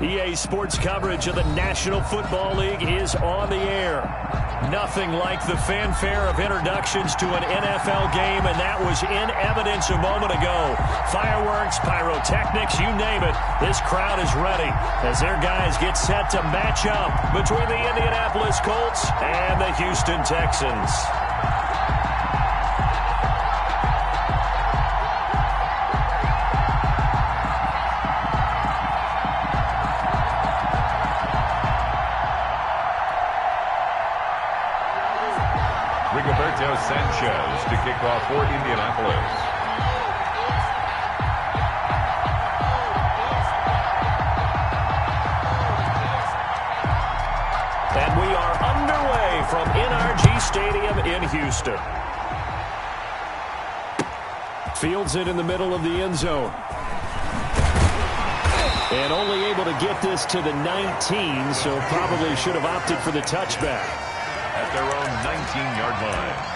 EA Sports coverage of the National Football League is on the air. Nothing like the fanfare of introductions to an NFL game, and that was in evidence a moment ago. Fireworks, pyrotechnics, you name it. This crowd is ready as their guys get set to match up between the Indianapolis Colts and the Houston Texans. Sanchez to kick off for Indianapolis. And we are underway from NRG Stadium in Houston. Fields it in the middle of the end zone. And only able to get this to the 19, so probably should have opted for the touchback. At their own 19-yard line.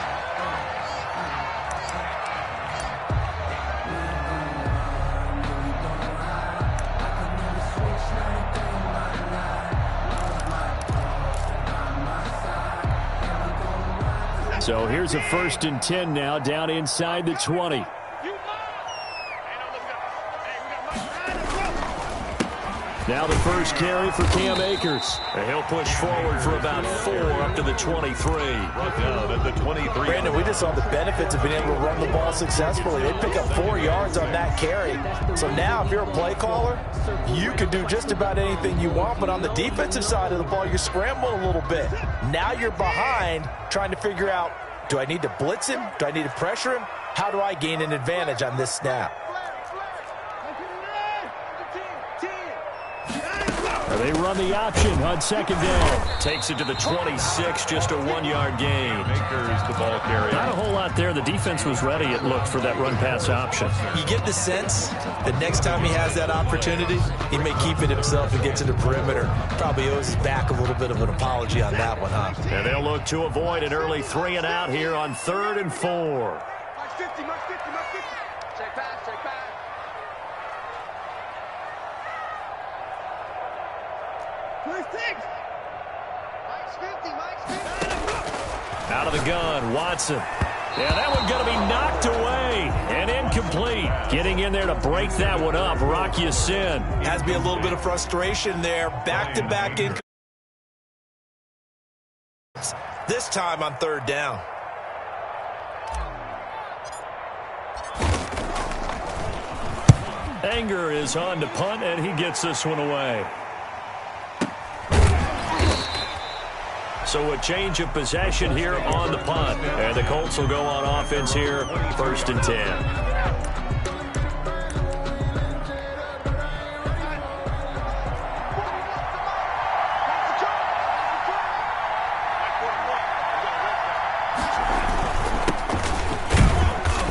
So here's a 1st and 10 now, down inside the 20. Now the first carry for Cam Akers. And he'll push forward for about 4 up to the 23. Brought down at the 23. Brandon, we just saw the benefits of being able to run the ball successfully. They pick up 4 yards on that carry. So now if you're a play caller, you can do just about anything you want. But on the defensive side of the ball, you're scrambling a little bit. Now you're behind trying to figure out, do I need to blitz him? Do I need to pressure him? How do I gain an advantage on this snap? They run the option on 2nd down. Takes it to the 26, just a 1-yard gain. Akers the ball carrier. Not a whole lot there. The defense was ready, it looked, for that run-pass option. You get the sense that next time he has that opportunity, he may keep it himself and get to the perimeter. Probably owes his back a little bit of an apology on that one, huh? And they'll look to avoid an early 3 and out here on 3rd and 4. Out of the gun, Watson. Yeah, that one going to be knocked away and incomplete. Getting in there to break that one up, Rock Ya-Sin. Has to be a little bit of frustration there. Back-to-back in. This time on 3rd down. Anger is on to punt, and he gets this one away. So a change of possession here on the punt. And the Colts will go on offense here, 1st and 10.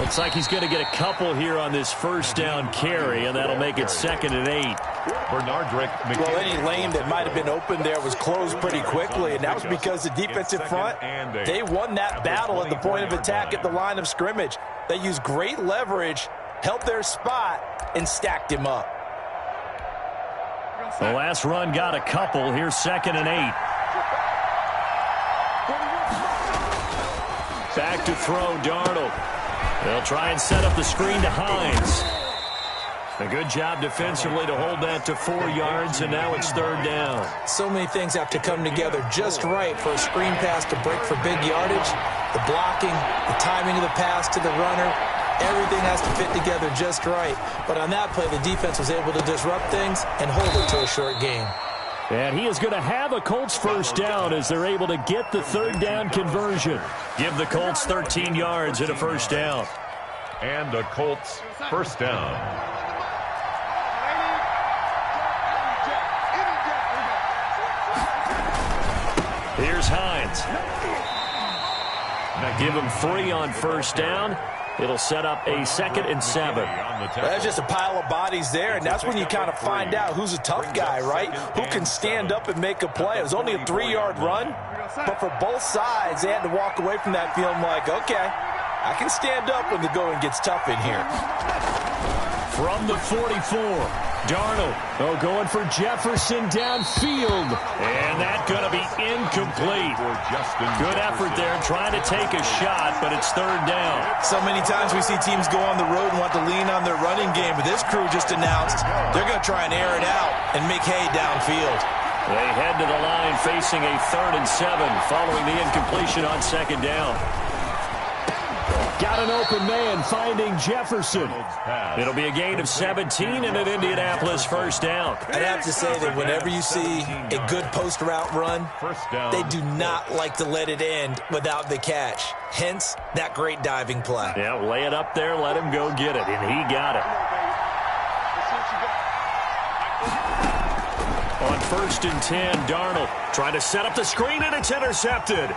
Looks like he's going to get a couple here on this 1st down carry, and that'll make it 2nd and 8. Well, any lane that might have been open there was closed pretty quickly, and that was because the defensive front, they won that battle at the point of attack at the line of scrimmage. They used great leverage, held their spot, and stacked him up. The last run got a couple. Here's 2nd and 8. Back to throw, Darnold. They'll try and set up the screen to Hines. A good job defensively to hold that to 4 yards, and now it's 3rd down. So many things have to come together just right for a screen pass to break for big yardage. The blocking, the timing of the pass to the runner, everything has to fit together just right. But on that play, the defense was able to disrupt things and hold it to a short gain. And he is going to have a Colts 1st down as they're able to get the 3rd down conversion. Give the Colts 13 yards and a 1st down. And a Colts 1st down. Here's Hines. Now give him 3 on 1st down. It'll set up a 2nd and 7. That's just a pile of bodies there, and that's when you kind of find out who's a tough guy, right? Who can stand up and make a play. It was only a 3-yard run, but for both sides, they had to walk away from that feeling like, okay, I can stand up when the going gets tough in here. From the 44, Darnold, going for Jefferson downfield. And that's going to be incomplete. Good effort there, trying to take a shot, but it's third down. So many times we see teams go on the road and want to lean on their running game, but this crew just announced they're going to try and air it out and make hay downfield. They head to the line facing a 3rd and 7 following the incompletion on second down. Got an open man finding Jefferson. It'll be a gain of 17 and an Indianapolis first down. I'd have to say that whenever you see a good post route run, they do not like to let it end without the catch. Hence, that great diving play. Yeah, lay it up there, let him go get it, and he got it. On 1st and 10, Darnold trying to set up the screen, and it's intercepted.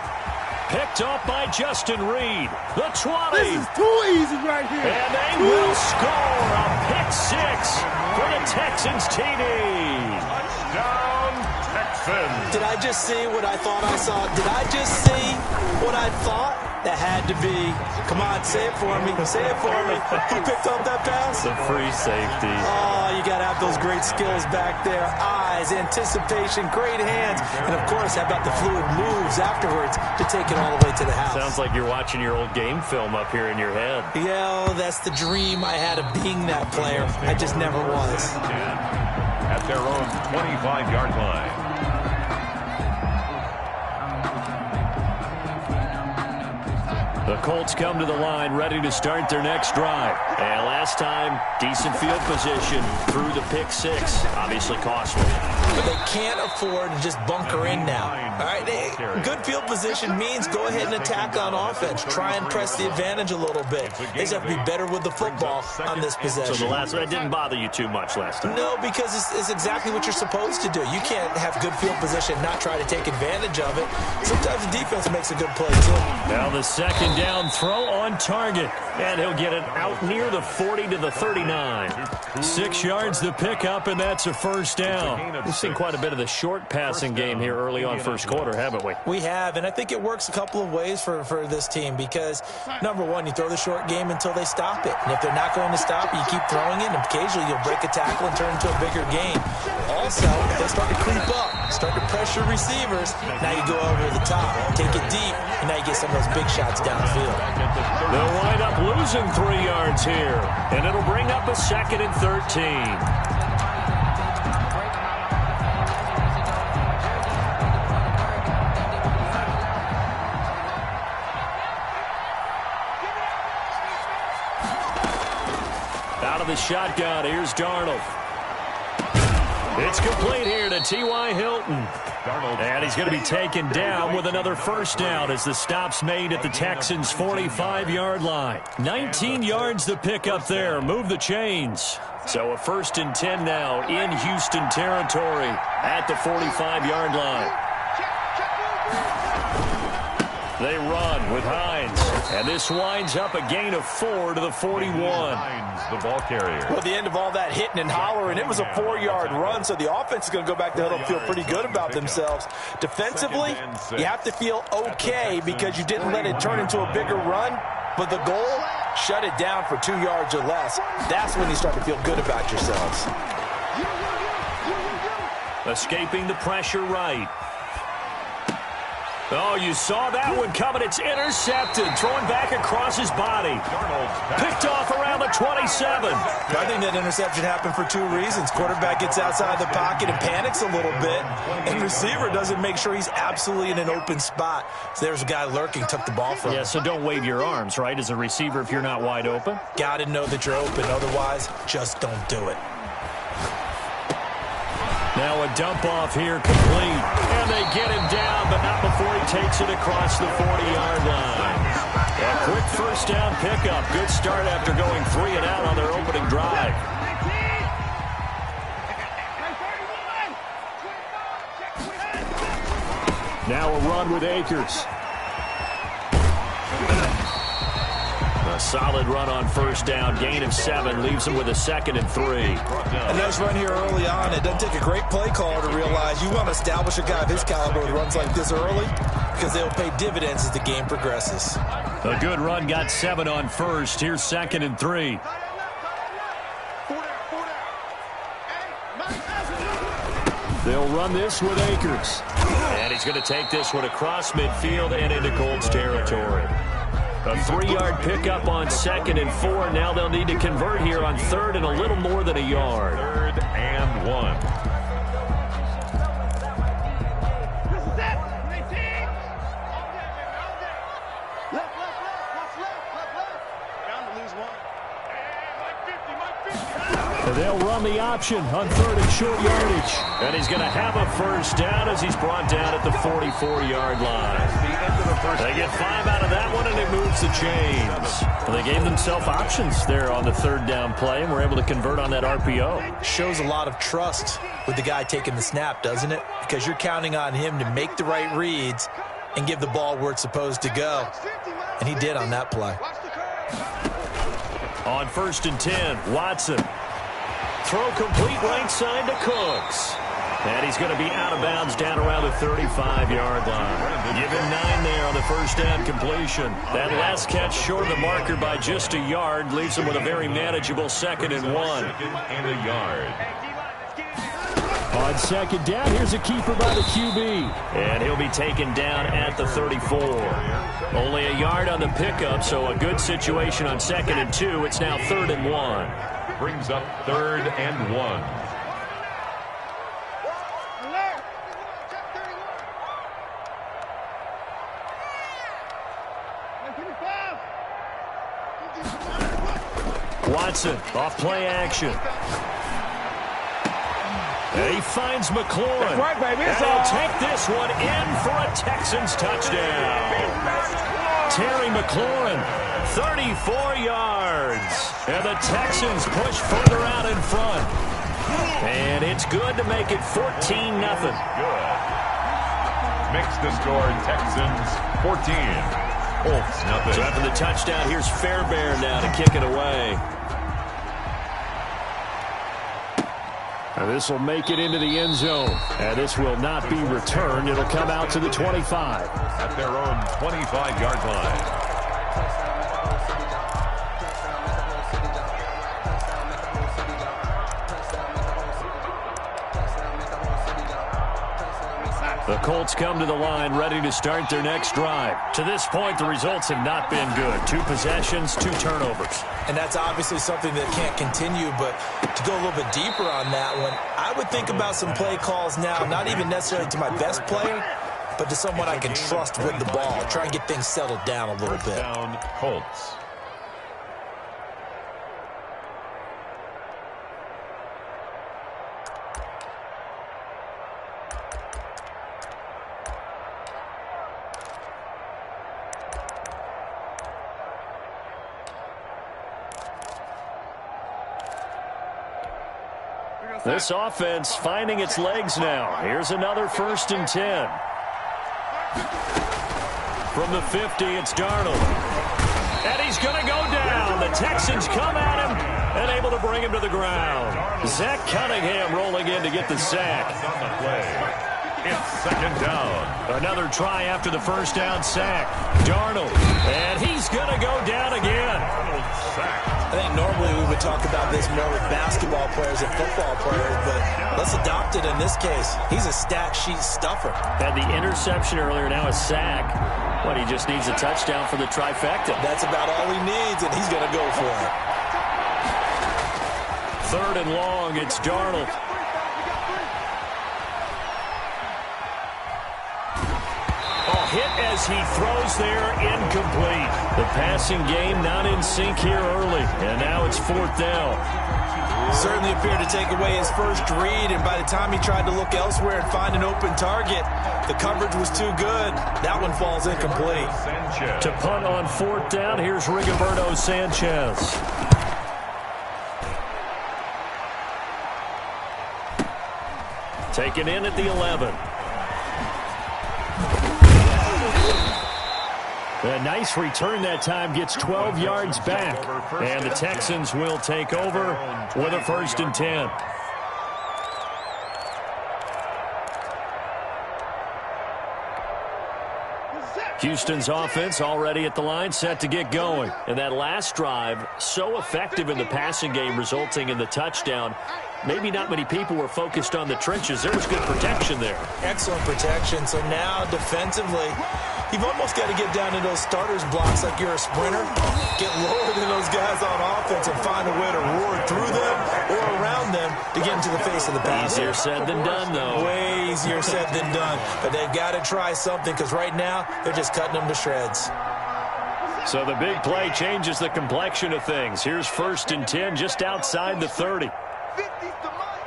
Picked off by Justin Reed. The 20. This is too easy right here. And they will score a pick 6 for the Texans TD. Touchdown, Texans. Did I just see what I thought I saw? Did I just see what I thought? That had to be. Come on, say it for me. Say it for me. Who picked up that pass? The free safety. Oh, you got to have those great skills back there. Eyes, anticipation, great hands. And, of course, how about the fluid moves afterwards to take it all the way to the house? Sounds like you're watching your old game film up here in your head. Yeah, that's the dream I had of being that player. I just never was. At their own 25-yard line. The Colts come to the line ready to start their next drive. And last time, decent field position through the pick 6. Obviously costly. But they can't afford to just bunker in now. All right, good field position means go ahead and attack on offense. Try and press the advantage a little bit. They just have to be better with the football on this possession. So the last one didn't bother you too much last time? No, because it's exactly what you're supposed to do. You can't have good field position and not try to take advantage of it. Sometimes the defense makes a good play, too. Now the second down throw on target. And he'll get it out near the 40 to the 39. 6 yards the pickup, and that's a first down. We've seen quite a bit of the short passing game here early on first quarter, haven't we? We have, and I think it works a couple of ways for this team because, number one, you throw the short game until they stop it. And if they're not going to stop it, you keep throwing it, and occasionally you'll break a tackle and turn into a bigger game. Also, if they start to creep up, start to pressure receivers, now you go over the top, take it deep, and now you get some of those big shots downfield. They'll wind up losing 3 yards here, and it'll bring up a 2nd and 13. Out of the shotgun, here's Darnold. It's complete here to T.Y. Hilton. And he's going to be taken down with another first down as the stop's made at the Texans' 45-yard line. 19 yards the pick up there. Move the chains. So a 1st and 10 now in Houston territory at the 45-yard line. They run with Hines. And this winds up a gain of 4 to the 41. The ball carrier. Well, the end of all that hitting and hollering, it was a 4-yard run, so the offense is going to go back to huddle and feel pretty good about themselves. Defensively, you have to feel okay because you didn't let it turn into a bigger run, but the goal, shut it down for 2 yards or less. That's when you start to feel good about yourselves. Escaping the pressure right. Oh, you saw that one coming. It's intercepted. Throwing back across his body. Picked off around the 27. I think that interception happened for 2 reasons. Quarterback gets outside the pocket and panics a little bit. And receiver doesn't make sure he's absolutely in an open spot. So there's a guy lurking, took the ball from him. Yeah, so don't wave your arms, right, as a receiver if you're not wide open? Got to know that you're open. Otherwise, just don't do it. Now a dump off here complete. And they get him down, but not before he takes it across the 40-yard line. A quick first down pickup. Good start after going 3 and out on their opening drive. Now a run with Akers. A solid run on first down. Gain of 7 leaves him with a 2nd and 3. A nice run here early on. It doesn't take a great play caller to realize you want to establish a guy of his caliber with runs like this early because they'll pay dividends as the game progresses. A good run got 7 on first. Here's 2nd and 3. They'll run this with Akers. And he's going to take this one across midfield and into Colts territory. A 3-yard pickup on 2nd and 4. Now they'll need to convert here on 3rd and a little more than a yard. 3rd and 1. They'll run the option on 3rd and short yardage. And he's going to have a first down as he's brought down at the 44-yard line. They get 5 out of that one, and it moves the chains. Well, they gave themselves options there on the 3rd down play, and were able to convert on that RPO. Shows a lot of trust with the guy taking the snap, doesn't it? Because you're counting on him to make the right reads and give the ball where it's supposed to go. And he did on that play. On 1st and 10, Watson. Throw complete right side to Cooks. And he's going to be out of bounds down around the 35-yard line. Give him 9 there on the first down completion. That last catch short of the marker by just a yard leaves him with a very manageable 2nd and 1. And a yard. On 2nd down, here's a keeper by the QB. And he'll be taken down at the 34. Only a yard on the pickup, so a good situation on 2nd and 2. It's now 3rd and 1. Brings up 3rd and 1. Watson off play action. And he finds McLaurin. Right, baby. And he'll take this one in for a Texans touchdown. Terry McLaurin, 34 yards. And the Texans push further out in front. And it's good to make it 14-0. Good. Makes the score Texans 14. Colts nothing. So after the touchdown, here's Fairbairn now to kick it away. And this will make it into the end zone. And this will not be returned. It'll come out to the 25. At their own 25-yard line. The Colts come to the line ready to start their next drive. To this point, the results have not been good. 2 possessions, 2 turnovers. And that's obviously something that can't continue, but to go a little bit deeper on that one, I would think about some play calls now, not even necessarily to my best player, but to someone I can trust with the ball. Try and get things settled down a little bit. Down, Colts. This offense finding its legs now. Here's another 1st and 10. From the 50, it's Darnold. And he's going to go down. The Texans come at him and able to bring him to the ground. Zach Cunningham rolling in to get the sack. On the play. It's 2nd down. Another try after the first down sack. Darnold. And he's going to go down again. Darnold sacked. I think normally we would talk about this more with basketball players and football players, but let's adopt it in this case. He's a stat sheet stuffer. Had the interception earlier, now a sack. What, he just needs a touchdown for the trifecta. That's about all he needs, and he's going to go for it. 3rd and long, it's Darnold. Hit as he throws there, incomplete. The passing game not in sync here early, and now it's 4th down. Certainly appeared to take away his first read, and by the time he tried to look elsewhere and find an open target, the coverage was too good. That one falls incomplete. Sanchez. To punt on 4th down, here's Rigoberto Sanchez. Taken in at the 11. A nice return that time, gets 12 yards back. And the Texans will take over with a 1st and 10. Houston's offense already at the line, set to get going. And that last drive, so effective in the passing game, resulting in the touchdown. Maybe not many people were focused on the trenches. There was good protection there. Excellent protection. So now defensively, you've almost got to get down to those starters blocks like you're a sprinter. Get lower than those guys on offense and find a way to roar through them or around them to get into the face of the passer. Easier said than done, though. Way easier said than done. But they've got to try something because right now they're just cutting them to shreds. So the big play changes the complexion of things. Here's 1st and 10 just outside the 30. 50's the mark.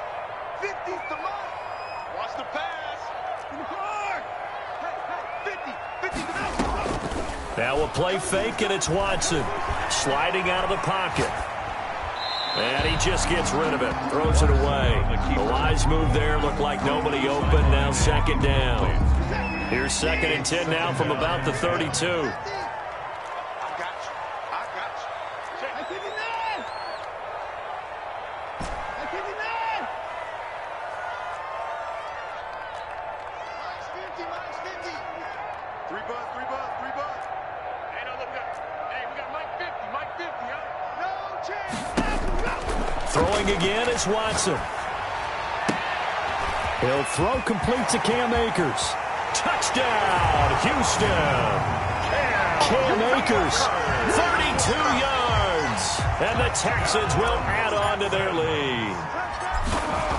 50's the mark. Watch the pass. In the car. 50. 50's the mark. Now a play fake, and it's Watson. Sliding out of the pocket. And he just gets rid of it. Throws it away. The wise move there. Looked like nobody open. Now 2nd down. Here's 2nd and 10 now from about the 32. Throwing again is Watson. He'll throw complete to Cam Akers. Touchdown, Houston. Cam Akers, 32 yards. And the Texans will add on to their lead.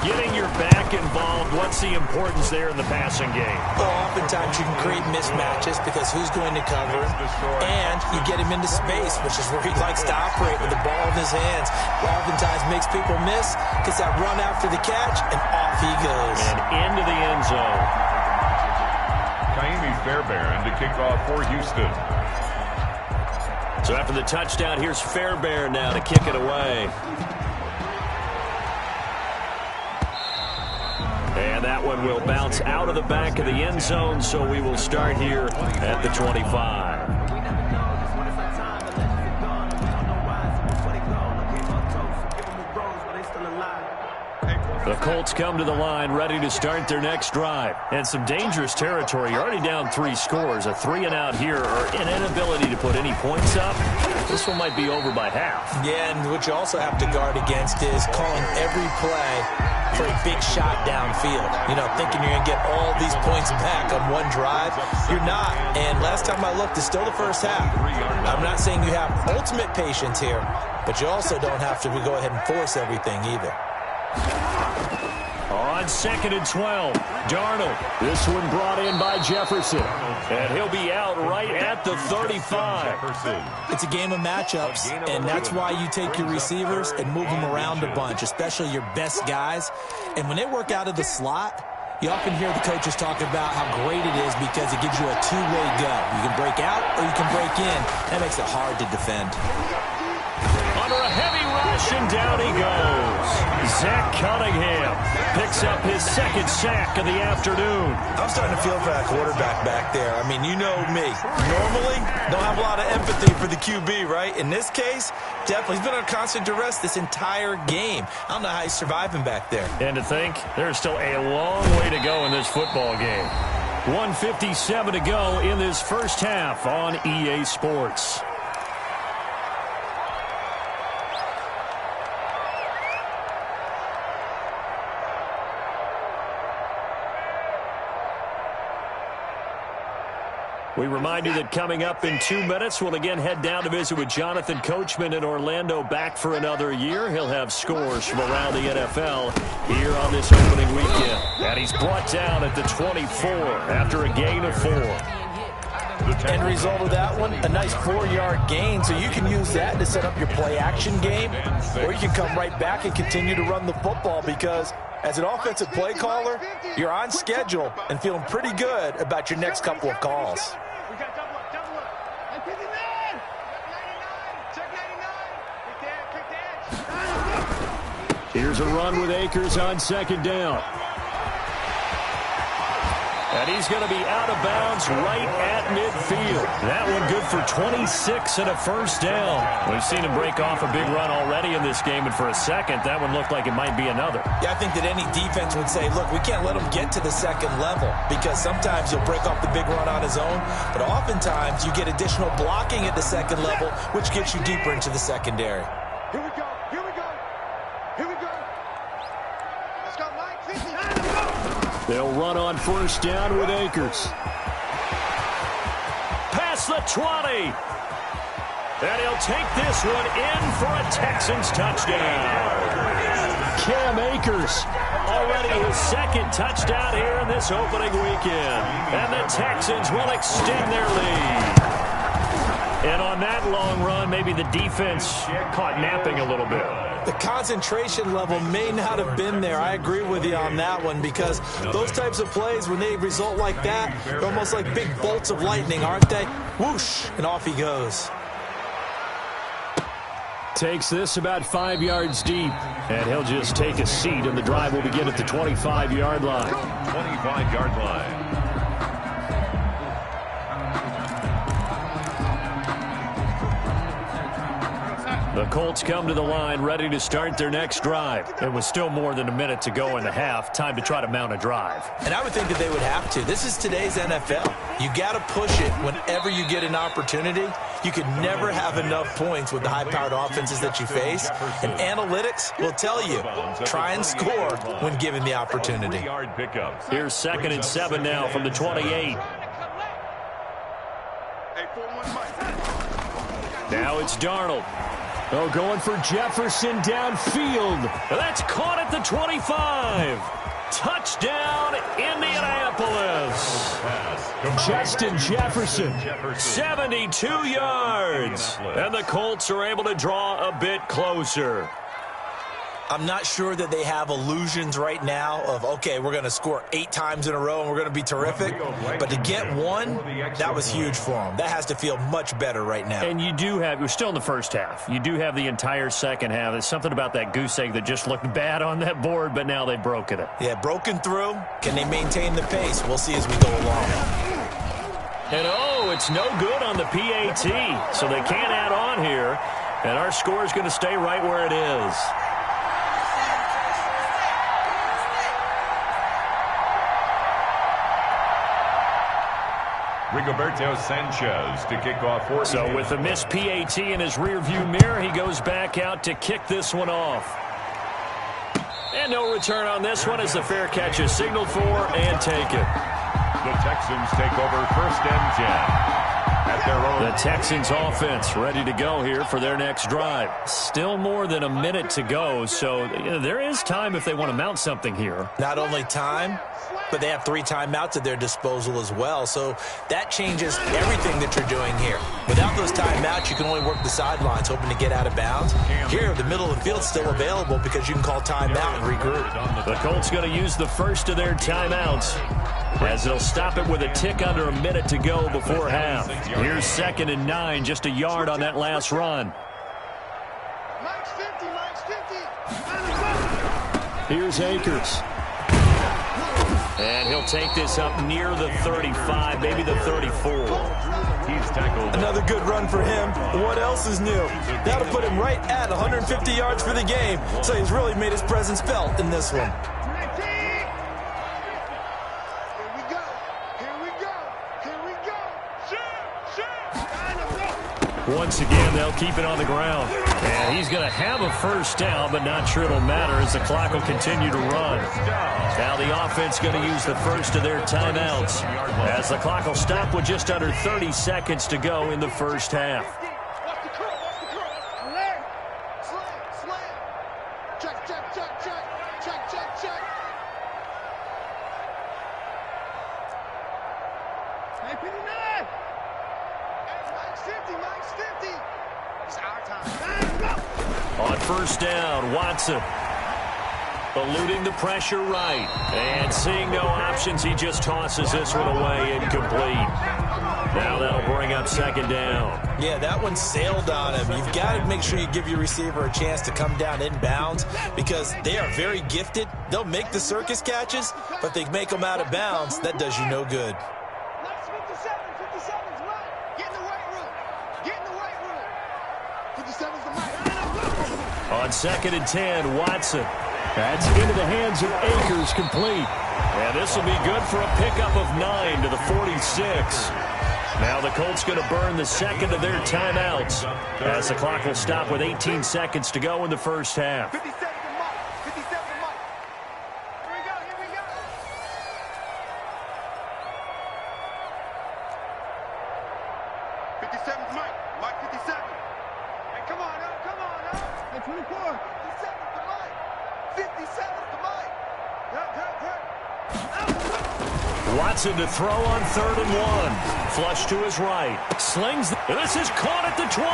Getting your back involved, what's the importance there in the passing game? Well, oftentimes you can create mismatches because who's going to cover him, and you get him into space, which is where he likes to operate with the ball in his hands. Oftentimes makes people miss, gets that run after the catch, and off he goes. And into the end zone. Kaimi Fairbairn to kick off for Houston. So after the touchdown, here's Fairbairn now to kick it away. And that one will bounce out of the back of the end zone, so we will start here at the 25. The Colts come to the line ready to start their next drive. And some dangerous territory. You're already down 3 scores. A 3-and-out here or an inability to put any points up. This one might be over by half. Yeah, and what you also have to guard against is calling every play for a big shot downfield. You know, thinking you're going to get all these points back on one drive. You're not. And last time I looked, it's still the first half. I'm not saying you have ultimate patience here, but you also don't have to go ahead and force everything either. On 2nd and 12, Darnold. This one brought in by Jefferson. And he'll be out right at the 35. It's a game of matchups, and that's why you take your receivers and move them around a bunch, especially your best guys. And when they work out of the slot, you often hear the coaches talk about how great it is because it gives you a two-way go. You can break out or you can break in. That makes it hard to defend. Under a heavy rush, and down he goes. Zach Cunningham picks up his 2nd sack of the afternoon. I'm starting to feel for that quarterback back there. I mean, you know me. Normally, don't have a lot of empathy for the QB, right? In this case, definitely. He's been under constant duress this entire game. I don't know how he's surviving back there. And to think, there's still a long way to go in this football game. 1:57 to go in this first half on EA Sports. We remind you that coming up in 2 minutes, we'll again head down to visit with Jonathan Coachman in Orlando, back for another year. He'll have scores from around the NFL here on this opening weekend. And he's brought down at the 24 after a gain of 4. The end result of that one, a nice 4-yard gain, so you can use that to set up your play-action game, or you can come right back and continue to run the football because as an offensive play caller, you're on schedule and feeling pretty good about your next couple of calls. Here's a run with Akers on 2nd down. And he's going to be out of bounds right at midfield. That one good for 26 and a first down. We've seen him break off a big run already in this game, and for a second, that one looked like it might be another. Yeah, I think that any defense would say, look, we can't let him get to the second level, because sometimes he'll break off the big run on his own, but oftentimes you get additional blocking at the second level, which gets you deeper into the secondary. Here we go. Here we go. Here we go. Let's go, Mike. 50. They'll run on first down with Akers. Past the 20. And he'll take this one in for a Texans touchdown. Cam Akers, already his second touchdown here in this opening weekend. And the Texans will extend their lead. And on that long run, maybe the defense caught napping a little bit. The concentration level may not have been there. I agree with you on that one, because those types of plays, when they result like that, they're almost like big bolts of lightning, aren't they? Whoosh, and off he goes. Takes this about 5 yards deep, and he'll just take a seat, and the drive will begin at the 25-yard line. 25-yard line. The Colts come to the line ready to start their next drive. It was still more than a minute to go in the half. Time to try to mount a drive. And I would think that they would have to. This is today's NFL. You got to push it whenever you get an opportunity. You can never have enough points with the high-powered offenses that you face. And analytics will tell you, try and score when given the opportunity. Here's 2nd and 7 now from the 28. Now it's Darnold. Oh, going for Jefferson downfield. That's caught at the 25. Touchdown, Indianapolis. Justin Jefferson, 72 yards. And the Colts are able to draw a bit closer. I'm not sure that they have illusions right now of, okay, we're going to score 8 times in a row and we're going to be terrific. But to get one, that was huge for them. That has to feel much better right now. And you do have, you're still in the first half. You do have the entire second half. There's something about that goose egg that just looked bad on that board, but now they've broken it. Yeah, broken through. Can they maintain the pace? We'll see as we go along. And oh, it's no good on the PAT. So they can't add on here. And our score is going to stay right where it is. Rigoberto Sanchez to kick off. So with a missed PAT in his rearview mirror, he goes back out to kick this one off. And no return on this one as the fair catch is signaled for and taken. The Texans take over 1st and 10. At their own. The Texans offense ready to go here for their next drive. Still more than a minute to go, so there is time if they want to mount something here. Not only time, but they have 3 timeouts at their disposal as well. So that changes everything that you're doing here. Without those timeouts, you can only work the sidelines, hoping to get out of bounds. Here, the middle of the field's still available because you can call timeout and regroup. The Colts going to use the first of their timeouts, as they'll stop it with a tick under a minute to go before half. Here's 2nd and 9, just a yard on that last run. Mike's 50, Mike's 50. Here's Akers. And he'll take this up near the 35, maybe the 34. He's tackled. Another good run for him. What else is new? That'll put him right at 150 yards for the game. So he's really made his presence felt in this one. Once again, they'll keep it on the ground. And he's going to have a first down, but not sure it'll matter as the clock will continue to run. Now the offense going to use the first of their timeouts, as the clock will stop with just under 30 seconds to go in the first half. Watch the curl, watch the curl. Alert. Slam. Check, check, check, check. Check, check, check. Hey, 59. Mike's 50, Mike's 50. It's our time. On first down, Watson eluding the pressure right. And seeing no options, he just tosses this one away incomplete. Now that'll bring up second down. Yeah, that one sailed on him. You've got to make sure you give your receiver a chance to come down inbounds because they are very gifted. They'll make the circus catches, but they make them out of bounds. That does you no good. Nice 57's right. Get in the weight room. Get in the weight room. 57's the right. On 2nd and 10, Watson. That's into the hands of Akers, complete. And this will be good for a pickup of 9 to the 46. Now the Colts going to burn the second of their timeouts as the clock will stop with 18 seconds to go in the first half. 57's the Mike. 57's the Mike. Here we go. Here we go. 57's Mike. Mike 57. Hey, come on up. Come on up. Hey, 24. 57's the Mike. 57's the Mike. Watson to throw on 3rd and 1. Flush to his right. Slings. This is caught at the 20.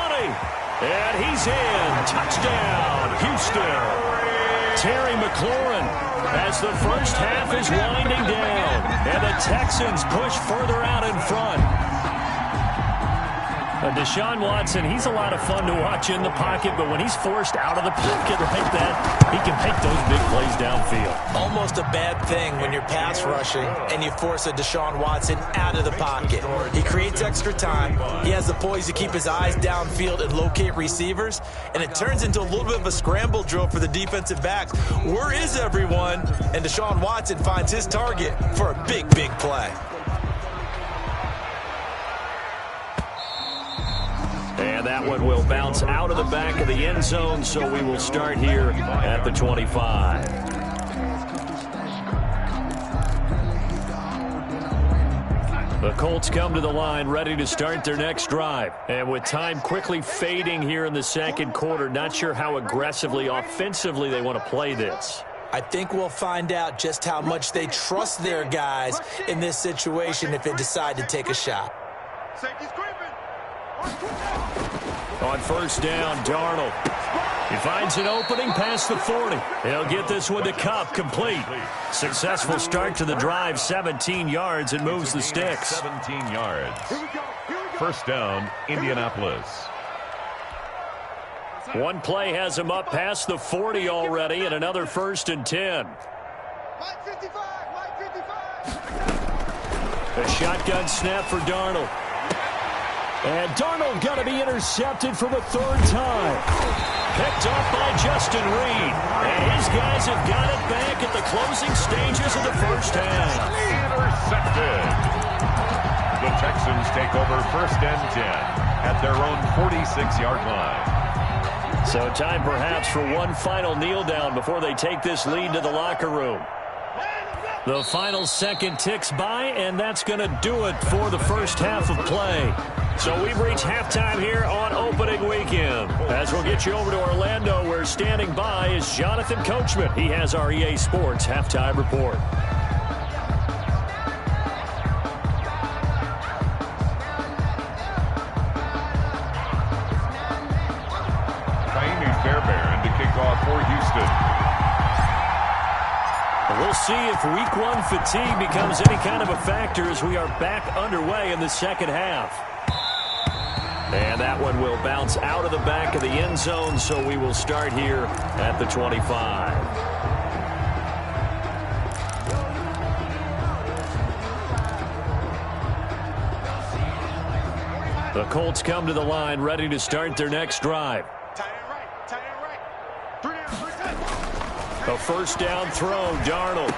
And he's in. Touchdown, Houston. Terry McLaurin as the first half is winding down. And the Texans push further out in front. Deshaun Watson, he's a lot of fun to watch in the pocket, but when he's forced out of the pocket like that, he can make those big plays downfield. Almost a bad thing when you're pass rushing and you force a Deshaun Watson out of the pocket. He creates extra time. He has the poise to keep his eyes downfield and locate receivers, and it turns into a little bit of a scramble drill for the defensive backs. Where is everyone? And Deshaun Watson finds his target for a big, big play. And that one will bounce out of the back of the end zone, so we will start here at the 25. The Colts come to the line ready to start their next drive. And with time quickly fading here in the second quarter, not sure how aggressively, offensively they want to play this. I think we'll find out just how much they trust their guys in this situation if they decide to take a shot. Safety's creeping. On 1st down, Darnold. He finds an opening past the 40. He'll get this one to Kupp, complete. Successful start to the drive, 17 yards, and moves the sticks. 17 yards. 1st down, Indianapolis. One play has him up past the 40 already, and another 1st and 10. Mike 55. Mike 55. A shotgun snap for Darnold. And Darnold going to be intercepted for the 3rd time. Picked off by Justin Reed. And his guys have got it back at the closing stages of the first half. Intercepted. The Texans take over 1st and 10 at their own 46-yard line. So time perhaps for one final kneel down before they take this lead to the locker room. The final second ticks by, and that's going to do it for the first half of play. So we've reached halftime here on opening weekend. As we'll get you over to Orlando, where standing by is Jonathan Coachman. He has our EA Sports halftime report. Fairbairn to kick off for Houston. We'll see if week 1 fatigue becomes any kind of a factor as we are back underway in the second half. And that one will bounce out of the back of the end zone, so we will start here at the 25. The Colts come to the line ready to start their next drive. A 1st down throw, Darnold.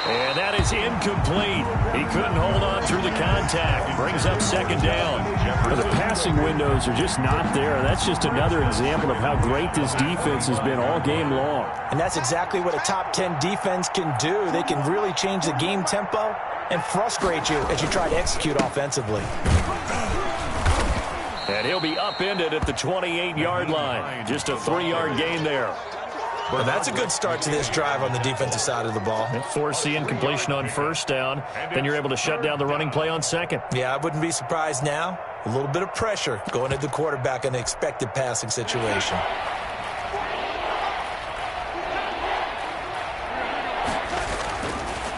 And that is incomplete. He couldn't hold on through the contact. Brings up 2nd down. Well, the passing windows are just not there. That's just another example of how great this defense has been all game long. And that's exactly what a top 10 defense can do. They can really change the game tempo and frustrate you as you try to execute offensively. And he'll be upended at the 28-yard line. Just a 3-yard gain there. Well, that's a good start to this drive on the defensive side of the ball. Force the incompletion on 1st down. Then you're able to shut down the running play on 2nd. Yeah, I wouldn't be surprised now. A little bit of pressure going at the quarterback in the expected passing situation.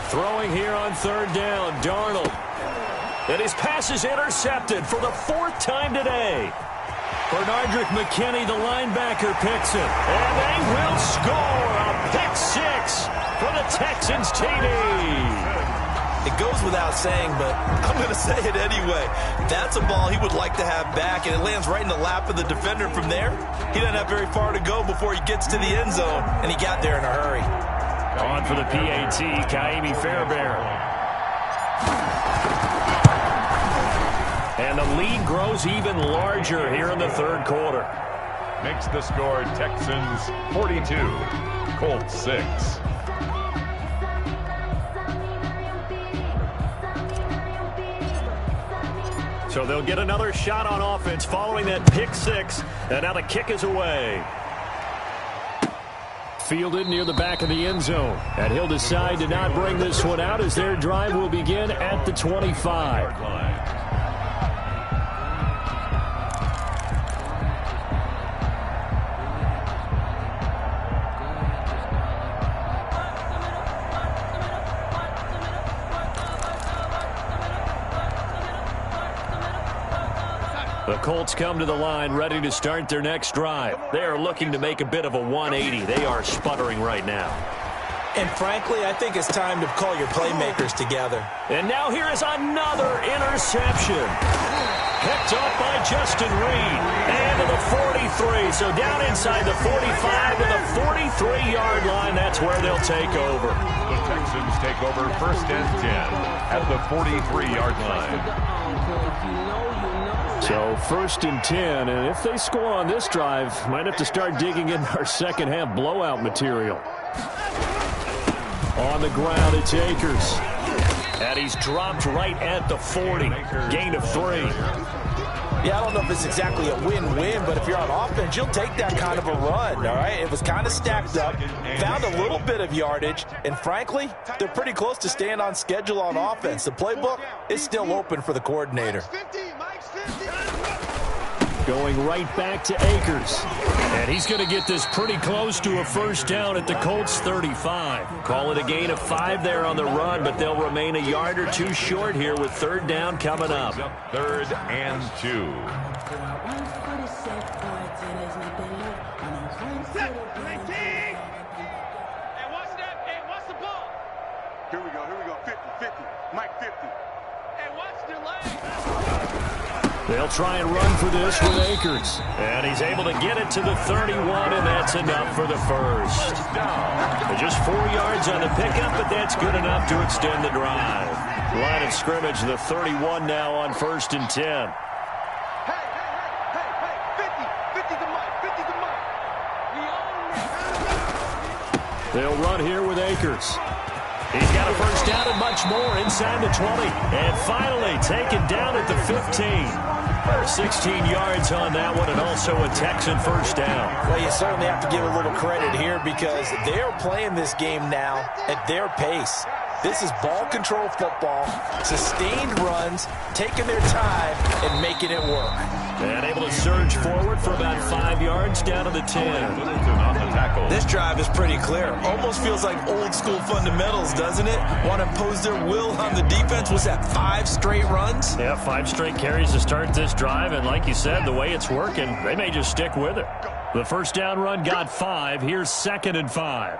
Throwing here on 3rd down, Darnold. And his pass is intercepted for the 4th time today. Bernardrick McKinney, the linebacker, picks it. And they will score a pick 6 for the Texans TD. It goes without saying, but I'm going to say it anyway. That's a ball he would like to have back, and it lands right in the lap of the defender from there. He doesn't have very far to go before he gets to the end zone, and he got there in a hurry. On for the PAT, Kaimi Fairbairn. And the lead grows even larger here in the 3rd quarter. Makes the score Texans 42, Colts 6. So they'll get another shot on offense following that pick 6. And now the kick is away. Fielded near the back of the end zone. And he'll decide to not bring this one out as their drive will begin at the 25. The Colts come to the line ready to start their next drive. They are looking to make a bit of a 180. They are sputtering right now. And frankly, I think it's time to call your playmakers together. And now here is another interception. Picked up by Justin Reed. And to the 43. So down inside the 45 to the 43-yard line. That's where they'll take over. The Texans take over 1st and 10 at the 43-yard line. So 1st and 10, and if they score on this drive, might have to start digging in our second half blowout material. On the ground, it's Akers. And he's dropped right at the 40. Gain of 3. Yeah, I don't know if it's exactly a win-win, but if you're on offense, you'll take that kind of a run, all right? It was kind of stacked up, found a little bit of yardage, and frankly, they're pretty close to staying on schedule on offense. The playbook is still open for the coordinator. Going right back to Akers. And he's going to get this pretty close to a 1st down at the Colts 35. Call it a gain of 5 there on the run, but they'll remain a yard or 2 short here with 3rd down coming up. 3rd and 2. Hey, watch the ball. Here we go. 50, Mike 50. Hey, watch the leg. They'll try and run for this with Akers. And he's able to get it to the 31, and that's enough for the 1st. Just 4 yards on the pickup, but that's good enough to extend the drive. Line of scrimmage, the 31 now on 1st and 10. Hey, 50 to Mike. They'll run here with Akers. He's got a 1st down and much more inside the 20. And finally taken down at the 15. 16 yards on that one, and also a Texan 1st down. Well, you certainly have to give a little credit here because they're playing this game now at their pace. This is ball control football, sustained runs, taking their time and making it work. And able to surge forward for about 5 yards down to the 10. This drive is pretty clear. Almost feels like old school fundamentals, doesn't it? Want to impose their will on the defense. Was that 5 straight runs? Yeah, 5 straight carries to start this drive. And like you said, the way it's working, they may just stick with it. The 1st down run got 5. Here's 2nd and 5.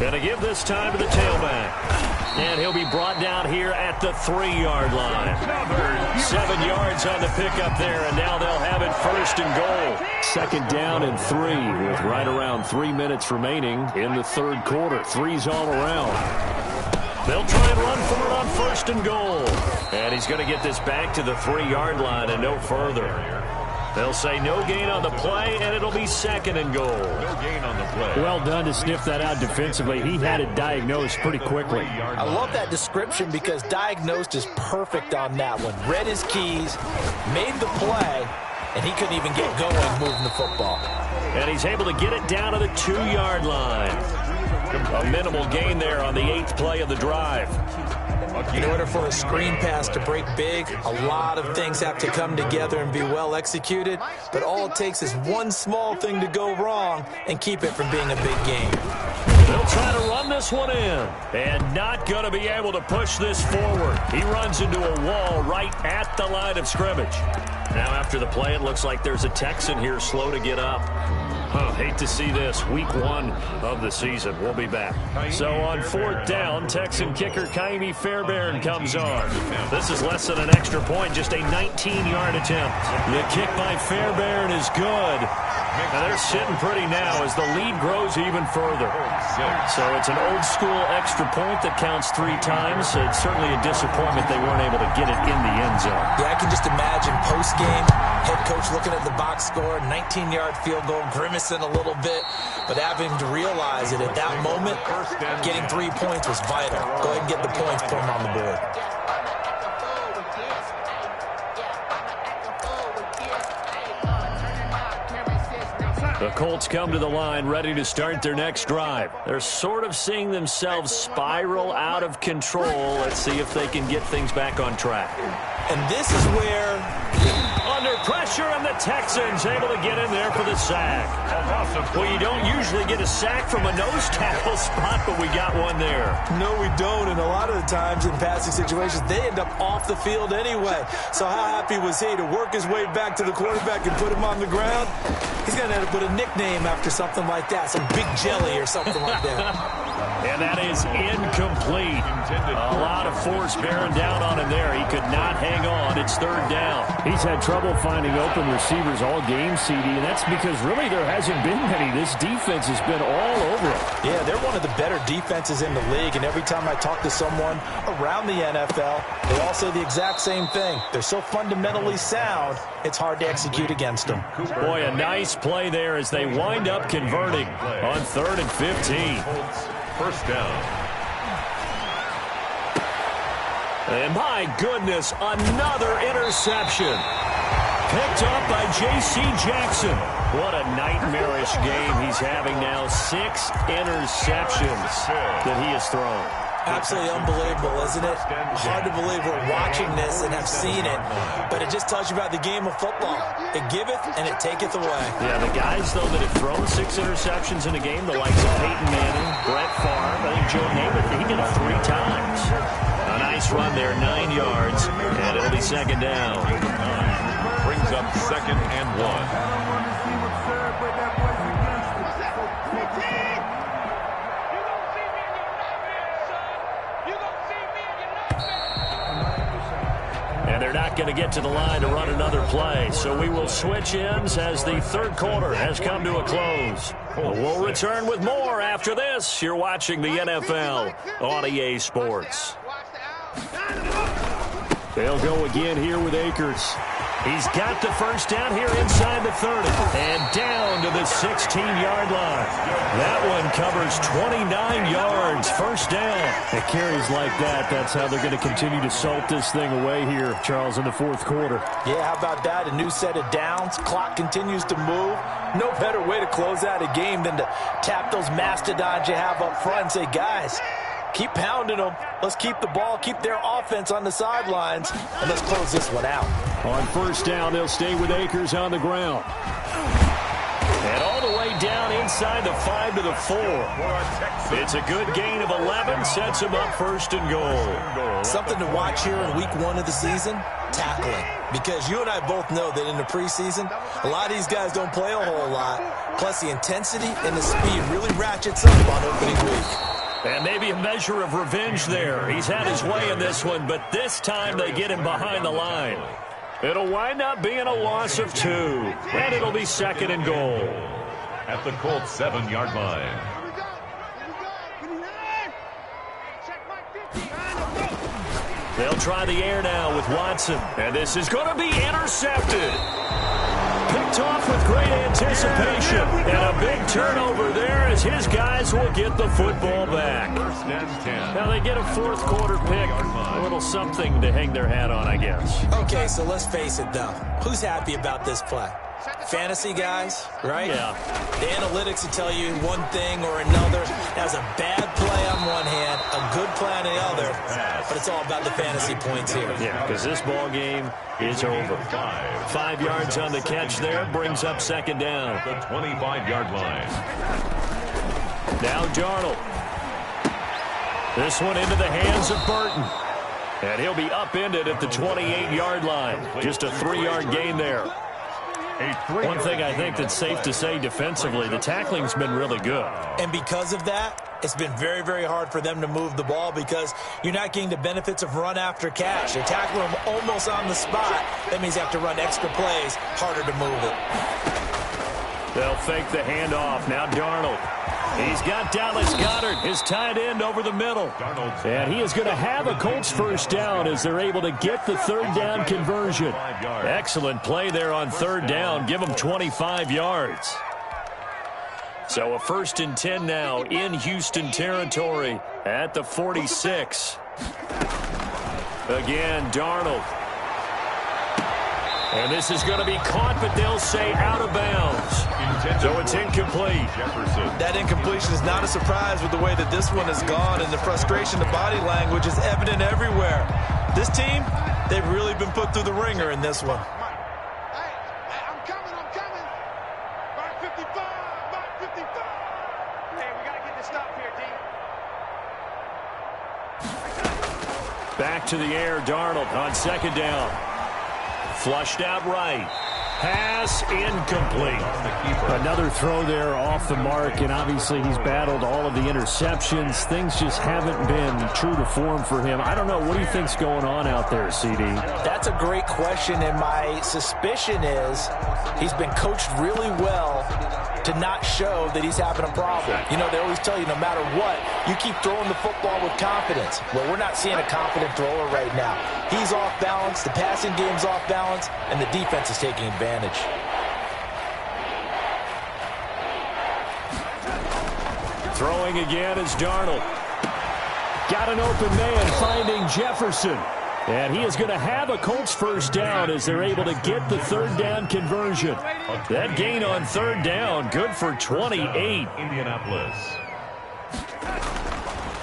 Gonna give this time to the tailback. And he'll be brought down here at the 3-yard line. 7 yards on the pickup there, and now they'll have it 1st and goal. 2nd down and 3 with right around 3 minutes remaining in the 3rd quarter. 3's all around. They'll try and run for it on 1st and goal. And he's going to get this back to the 3-yard line and no further. They'll say no gain on the play, and it'll be 2nd and goal. No gain on the play. Well done to sniff that out defensively. He had it diagnosed pretty quickly. I love that description because diagnosed is perfect on that one. Read his keys, made the play, and he couldn't even get going moving the football. And he's able to get it down to the 2-yard line. A minimal gain there on the 8th play of the drive. In order for a screen pass to break big, a lot of things have to come together and be well executed, but all it takes is one small thing to go wrong and keep it from being a big game. They'll try to run this one in. And not going to be able to push this forward. He runs into a wall right at the line of scrimmage. Now after the play, it looks like there's a Texan here slow to get up. Hate to see this. Week 1 of the season. We'll be back. So on 4th down, Texan kicker Kaimi Fairbairn comes on. This is less than an extra point, just a 19-yard attempt. The kick by Fairbairn is good. Now they're sitting pretty now as the lead grows even further. So it's an old-school extra point that counts 3 times. It's certainly a disappointment they weren't able to get it in the end zone. Yeah, I can just imagine post-game, head coach looking at the box score, 19-yard field goal, grimacing a little bit, but having to realize that at that moment, getting 3 points was vital. Go ahead and get the points, put them on the board. The Colts come to the line ready to start their next drive. They're sort of seeing themselves spiral out of control. Let's see if they can get things back on track. And this is where... Under pressure, and the Texans able to get in there for the sack. Well, you don't usually get a sack from a nose tackle spot, but we got one there. No, we don't, and a lot of the times in passing situations, they end up off the field anyway. So how happy was he to work his way back to the quarterback and put him on the ground? He's going to have to put a nickname after something like that, some Big Jelly or something like that. And that is incomplete. A lot of force bearing down on him there. He could not hang on. It's 3rd down. He's had trouble finding open receivers all game, CD, and that's because really there hasn't been many. This defense has been all over him. Yeah, they're one of the better defenses in the league, and every time I talk to someone around the NFL, they all say the exact same thing. They're so fundamentally sound, it's hard to execute against them. Boy, a nice play there as they wind up converting on 3rd and 15. First down. And my goodness, another interception. Picked up by J.C. Jackson. What a nightmarish game he's having now. 6 interceptions that he has thrown. Absolutely unbelievable, isn't it? Hard to believe we're watching this and have seen it, but it just tells you about the game of football. It giveth and it taketh away. Yeah, the guys, though, that have thrown 6 interceptions in a game, the likes of Peyton Manning, Brett Favre, I think Joe Namath, he did it 3 times. A nice run there, 9 yards, and it'll be 2nd down. Brings up 2nd and 1. And they're not going to get to the line to run another play. So we will switch ends as the 3rd quarter has come to a close. We'll return with more after this. You're watching the NFL on EA Sports. They'll go again here with Akers. He's got the first down here inside the 30 and down to the 16-yard line. That one covers 29 yards, first down. At carries like that, that's how they're going to continue to salt this thing away here, Charles, in the 4th quarter. Yeah, how about that? A new set of downs. Clock continues to move. No better way to close out a game than to tap those mastodons you have up front and say, guys, keep pounding them. Let's keep the ball, keep their offense on the sidelines, and let's close this one out. On first down, they'll stay with Akers on the ground. And all the way down inside the 5 to the 4. It's a good gain of 11, sets him up 1st and goal. Something to watch here in week 1 of the season, tackling. Because you and I both know that in the preseason, a lot of these guys don't play a whole lot. Plus the intensity and the speed really ratchets up on opening week. And maybe a measure of revenge there. He's had his way in this one, but this time they get him behind the line. It'll wind up being a loss of 2, and it'll be 2nd and goal. At the Colts 7-yard line. They'll try the air now with Watson, and this is going to be intercepted. Picked off with great anticipation, and a big turnover there as his guys will get the football back. Now they get a 4th quarter pick, a little something to hang their hat on, I guess. Okay, so let's face it, though. Who's happy about this play? Fantasy guys, right? Yeah. The analytics will tell you one thing or another. That's a bad play on one hand, a good play on the other, but it's all about the fantasy points here. Yeah, because this ball game is over. 5 yards on the catch there, brings up 2nd down. The 25-yard line. Now Darnold. This one into the hands of Burton. And he'll be upended at the 28-yard line. Just a 3-yard gain there. One thing I think that's safe to say defensively, the tackling's been really good. And because of that, it's been very, very hard for them to move the ball because you're not getting the benefits of run after catch. They're tackling them almost on the spot. That means you have to run extra plays, harder to move it. They'll fake the handoff. Now Darnold. He's got Dallas Goedert, his tight end, over the middle. And he is going to have a Colts first down as they're able to get the third down conversion. Excellent play there on third down. Give them 25 yards. So a 1st and 10 now in Houston territory at the 46. Again, Darnold. And this is going to be caught, but they'll say out of bounds. So it's incomplete. That incompletion is not a surprise with the way that this one has gone, and the frustration, the body language is evident everywhere. This team, they've really been put through the ringer in this one. Hey, I'm coming. Mark 55. Hey, we got to get this stop here, D. Back to the air, Darnold on second down. Flushed out right. Pass incomplete. Another throw there off the mark, and obviously he's battled all of the interceptions. Things just haven't been true to form for him. I don't know. What do you think's going on out there, CD? That's a great question, and my suspicion is he's been coached really well to not show that he's having a problem. You know, they always tell you no matter what, you keep throwing the football with confidence. Well, we're not seeing a confident thrower right now. He's off balance, the passing game's off balance, and the defense is taking advantage. Throwing again is Darnold. Got an open man finding Jefferson. And he is going to have a Colts first down as they're able to get the third down conversion. That gain on third down, good for 28. Indianapolis.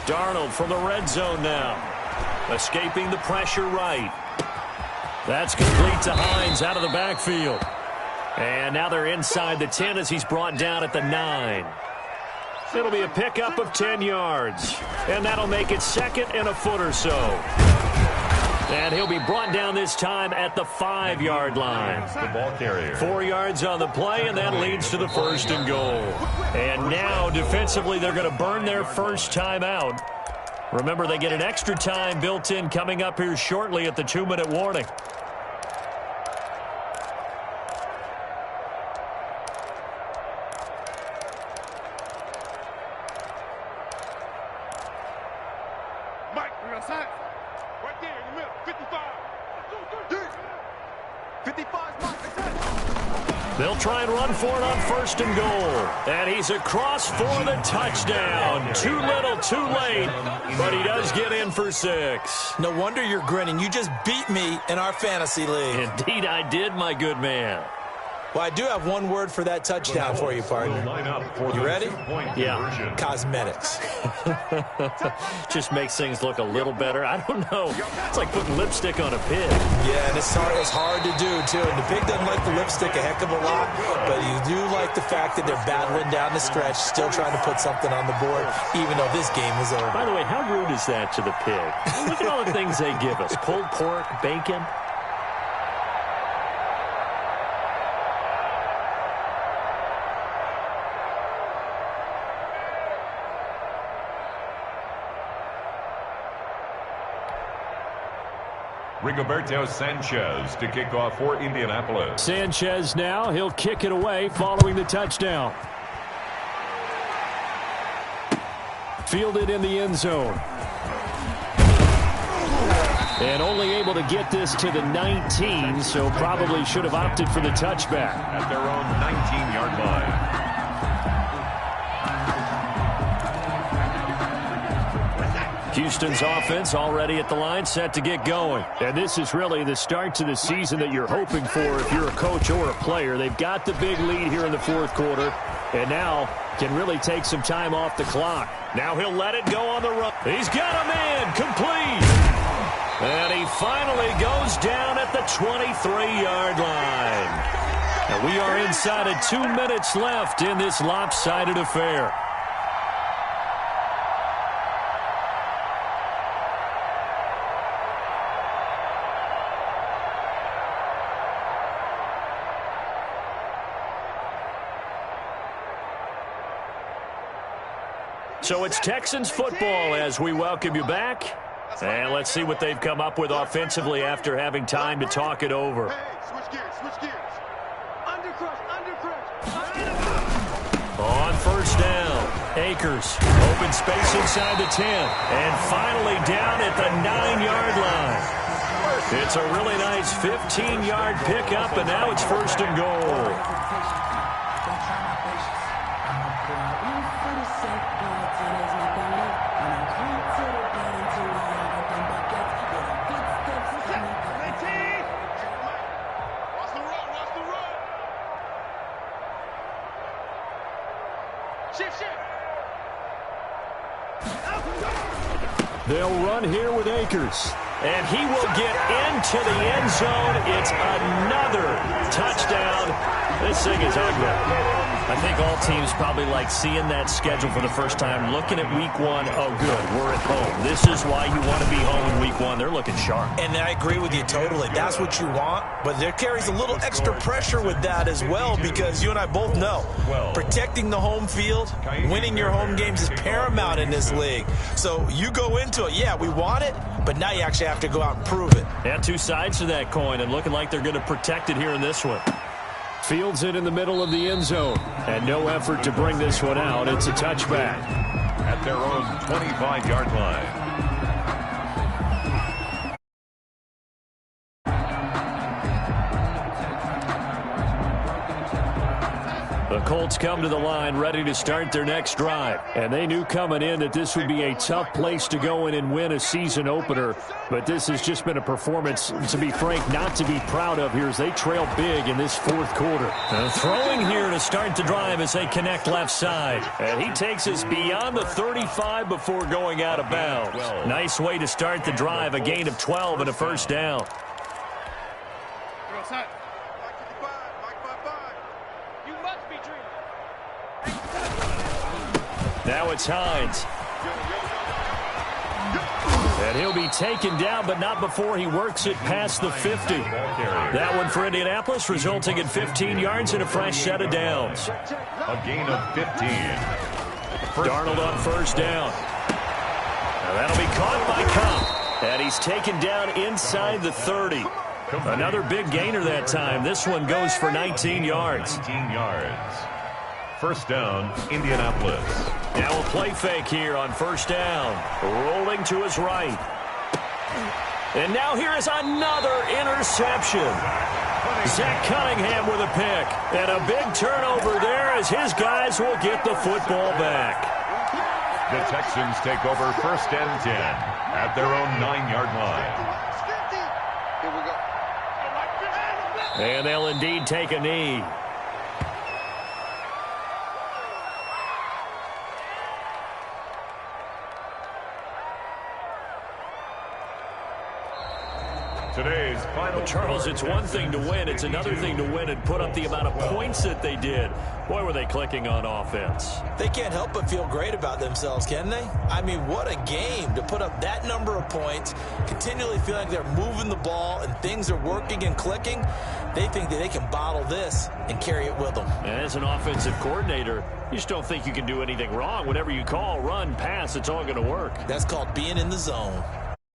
Darnold from the red zone now. Escaping the pressure right. That's complete to Hines out of the backfield. And now they're inside the 10 as he's brought down at the 9. It'll be a pickup of 10 yards. And that'll make it 2nd and a foot or so. And he'll be brought down this time at the 5-yard line. The ball carrier. 4 yards on the play, and that leads to the 1st and goal. And now, defensively, they're going to burn their first time out. Remember, they get an extra time built in coming up here shortly at the 2-minute warning. Mike, we're outside. Right there in the middle. 55. 55's Mike. They'll try and run for it on 1st and goal. And he's across for the touchdown. Too little, too late. But he does get in for 6. No wonder you're grinning. You just beat me in our fantasy league. Indeed, I did, my good man. Well, I do have one word for that touchdown for you, partner. You ready? Yeah. Cosmetics. Just makes things look a little better. I don't know. It's like putting lipstick on a pig. Yeah, and it's hard to do, too. And the pig doesn't like the lipstick a heck of a lot, but you do like the fact that they're battling down the stretch, still trying to put something on the board, even though this game is over. By the way, how rude is that to the pig? Look at all the things they give us. Pulled pork, bacon. Rigoberto Sanchez to kick off for Indianapolis. Sanchez now, he'll kick it away following the touchdown. Fielded in the end zone. And only able to get this to the 19, so probably should have opted for the touchback. At their own 19-yard line. Houston's offense already at the line, set to get going. And this is really the start to the season that you're hoping for if you're a coach or a player. They've got the big lead here in the 4th quarter, and now can really take some time off the clock. Now he'll let it go on the run. He's got a man, complete. And he finally goes down at the 23-yard line. And we are inside of 2 minutes left in this lopsided affair. So it's Texans football as we welcome you back. And let's see what they've come up with offensively after having time to talk it over. Switch gears, switch gears. Undercrush. On first down, Akers, open space inside the 10, and finally down at the 9-yard line. It's a really nice 15-yard pickup, and now it's first and goal. They'll run here with Akers. And he will get into the end zone. It's another touchdown. This thing is ugly. I think all teams probably like seeing that schedule for the first time, looking at week one. Oh, good, we're at home. This is why you want to be home in week one. They're looking sharp. And I agree with you totally. That's what you want. But there carries a little extra pressure with that as well, because you and I both know protecting the home field, winning your home games is paramount in this league. So you go into it, yeah, we want it, but now you actually have to go out and prove it. Yeah, two sides to that coin, and looking like they're going to protect it here in this one. Fields it in the middle of the end zone, and no effort to bring this one out. It's a touchback. At their own 25-yard line. The Colts come to the line ready to start their next drive. And they knew coming in that this would be a tough place to go in and win a season opener. But this has just been a performance, to be frank, not to be proud of here as they trail big in this fourth quarter. Throwing here to start the drive as they connect left side. And he takes us beyond the 35 before going out of bounds. Nice way to start the drive, a gain of 12 and a first down. Now it's Hines. And he'll be taken down, but not before he works it past the 50. That one for Indianapolis, resulting in 15 yards and a fresh set of downs. A gain of 15. Darnold on first down. Now that'll be caught by Cobb. And he's taken down inside the 30. Another big gainer that time. This one goes for 19 yards. 19 yards. First down, Indianapolis. Now a play fake here on first down. Rolling to his right. And now here is another interception. Zach Cunningham with a pick. And a big turnover there as his guys will get the football back. The Texans take over first and 10 at their own 9-yard line. And they'll indeed take a knee. Today's final. Charles, it's one thing to win. It's another thing to win and put up the amount of points that they did. Boy, were they clicking on offense. They can't help but feel great about themselves, can they? I mean, what a game to put up that number of points, continually feel like they're moving the ball and things are working and clicking. They think that they can bottle this and carry it with them. And as an offensive coordinator, you just don't think you can do anything wrong. Whatever you call, run, pass, it's all going to work. That's called being in the zone.